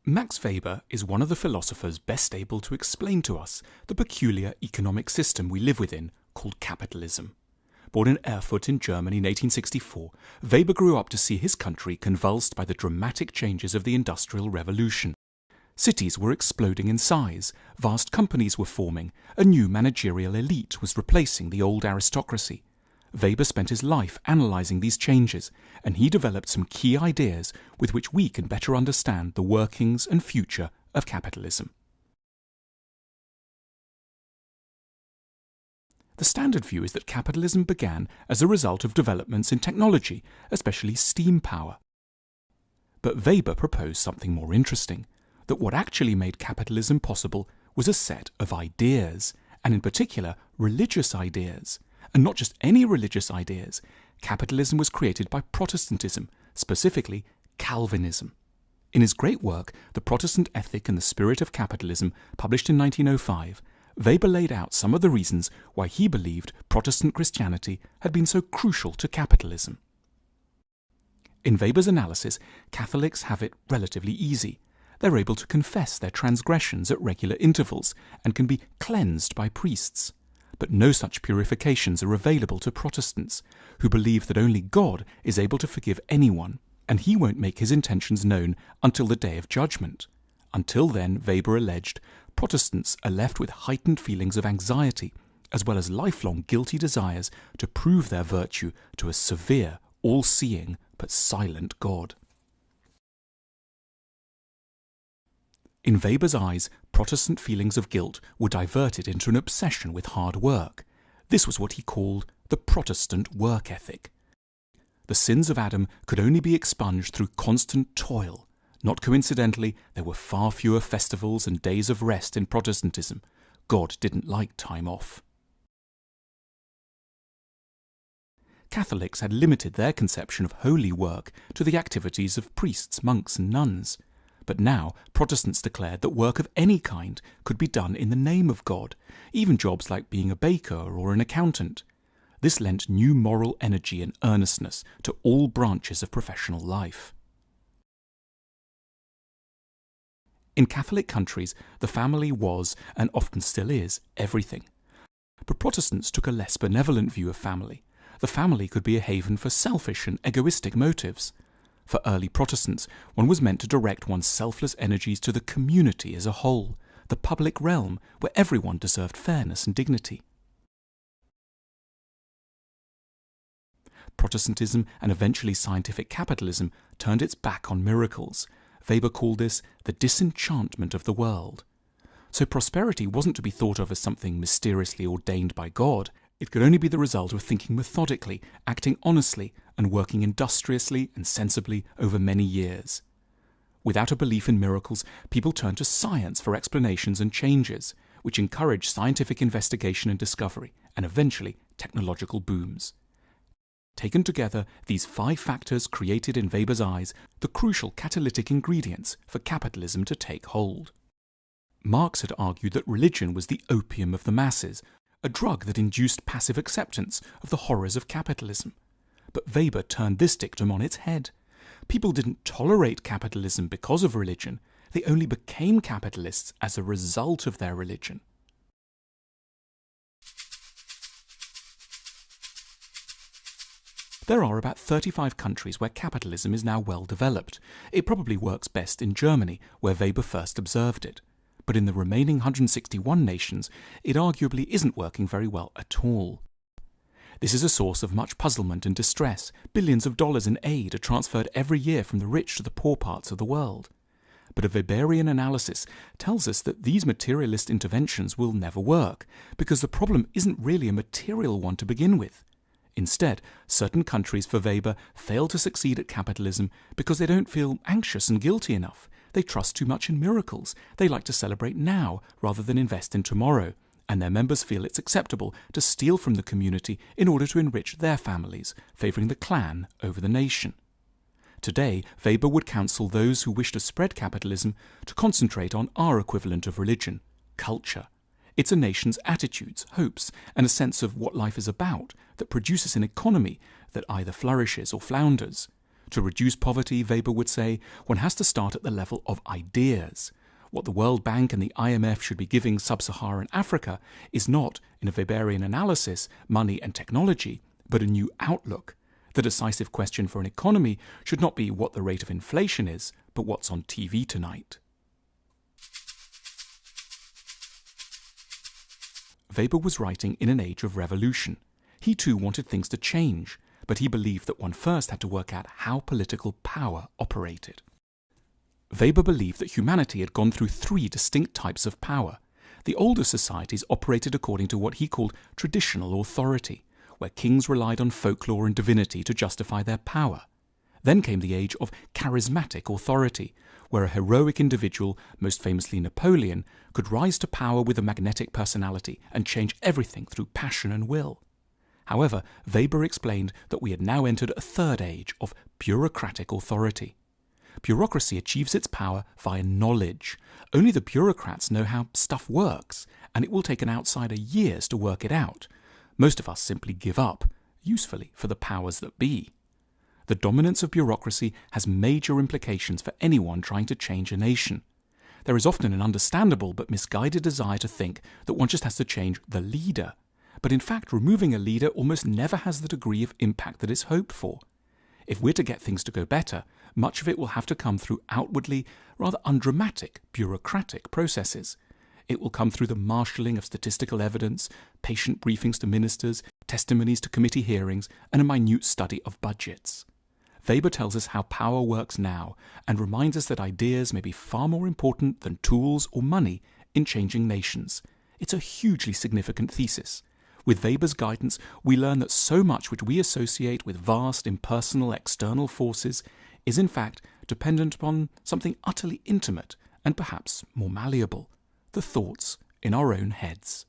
Max Weber is one of the philosophers best able to explain to us the peculiar economic system we live within called capitalism. Born in Erfurt in Germany in 1864, Weber grew up to see his country convulsed by the dramatic changes of the Industrial Revolution. Cities were exploding in size, vast companies were forming, a new managerial elite was replacing the old aristocracy. Weber spent his life analysing these changes, and he developed some key ideas with which we can better understand the workings and future of capitalism. The standard view is that capitalism began as a result of developments in technology, especially steam power. But Weber proposed something more interesting, that what actually made capitalism possible was a set of ideas, and in particular religious ideas. And not just any religious ideas. Capitalism was created by Protestantism, specifically Calvinism. In his great work, The Protestant Ethic and the Spirit of Capitalism, published in 1905, Weber laid out some of the reasons why he believed Protestant Christianity had been so crucial to capitalism. In Weber's analysis, Catholics have it relatively easy. They're able to confess their transgressions at regular intervals and can be cleansed by priests. But no such purifications are available to Protestants, who believe that only God is able to forgive anyone, and he won't make his intentions known until the day of judgment. Until then, Weber alleged, Protestants are left with heightened feelings of anxiety, as well as lifelong guilty desires to prove their virtue to a severe, all-seeing, but silent God. In Weber's eyes, Protestant feelings of guilt were diverted into an obsession with hard work. This was what he called the Protestant work ethic. The sins of Adam could only be expunged through constant toil. Not coincidentally, there were far fewer festivals and days of rest in Protestantism. God didn't like time off. Catholics had limited their conception of holy work to the activities of priests, monks, and nuns. But now Protestants declared that work of any kind could be done in the name of God, even jobs like being a baker or an accountant. This lent new moral energy and earnestness to all branches of professional life. In Catholic countries, the family was, and often still is, everything. But Protestants took a less benevolent view of family. The family could be a haven for selfish and egoistic motives. For early Protestants, one was meant to direct one's selfless energies to the community as a whole, the public realm where everyone deserved fairness and dignity. Protestantism and eventually scientific capitalism turned its back on miracles. Weber called this the disenchantment of the world. So prosperity wasn't to be thought of as something mysteriously ordained by God. It could only be the result of thinking methodically, acting honestly, and working industriously and sensibly over many years. Without a belief in miracles, people turned to science for explanations and changes, which encouraged scientific investigation and discovery, and eventually technological booms. Taken together, these 5 factors created in Weber's eyes the crucial catalytic ingredients for capitalism to take hold. Marx had argued that religion was the opium of the masses, a drug that induced passive acceptance of the horrors of capitalism. But Weber turned this dictum on its head. People didn't tolerate capitalism because of religion. They only became capitalists as a result of their religion. There are about 35 countries where capitalism is now well developed. It probably works best in Germany, where Weber first observed it. But in the remaining 161 nations, it arguably isn't working very well at all. This is a source of much puzzlement and distress. Billions of dollars in aid are transferred every year from the rich to the poor parts of the world. But a Weberian analysis tells us that these materialist interventions will never work, because the problem isn't really a material one to begin with. Instead, certain countries for Weber fail to succeed at capitalism because they don't feel anxious and guilty enough. They trust too much in miracles. They like to celebrate now rather than invest in tomorrow. And their members feel it's acceptable to steal from the community in order to enrich their families, favouring the clan over the nation. Today, Weber would counsel those who wish to spread capitalism to concentrate on our equivalent of religion, culture. It's a nation's attitudes, hopes, and a sense of what life is about that produces an economy that either flourishes or flounders. To reduce poverty, Weber would say, one has to start at the level of ideas. What the World Bank and the IMF should be giving sub-Saharan Africa is not, in a Weberian analysis, money and technology, but a new outlook. The decisive question for an economy should not be what the rate of inflation is, but what's on TV tonight. Weber was writing in an age of revolution. He too wanted things to change, but he believed that one first had to work out how political power operated. Weber believed that humanity had gone through three distinct types of power. The older societies operated according to what he called traditional authority, where kings relied on folklore and divinity to justify their power. Then came the age of charismatic authority, where a heroic individual, most famously Napoleon, could rise to power with a magnetic personality and change everything through passion and will. However, Weber explained that we had now entered a third age of bureaucratic authority. Bureaucracy achieves its power via knowledge. Only the bureaucrats know how stuff works, and it will take an outsider years to work it out. Most of us simply give up, usefully for the powers that be. The dominance of bureaucracy has major implications for anyone trying to change a nation. There is often an understandable but misguided desire to think that one just has to change the leader. But in fact, removing a leader almost never has the degree of impact that is hoped for. If we're to get things to go better, much of it will have to come through outwardly, rather undramatic, bureaucratic processes. It will come through the marshalling of statistical evidence, patient briefings to ministers, testimonies to committee hearings, and a minute study of budgets. Weber tells us how power works now and reminds us that ideas may be far more important than tools or money in changing nations. It's a hugely significant thesis. With Weber's guidance, we learn that so much which we associate with vast, impersonal, external forces is in fact dependent upon something utterly intimate and perhaps more malleable, the thoughts in our own heads.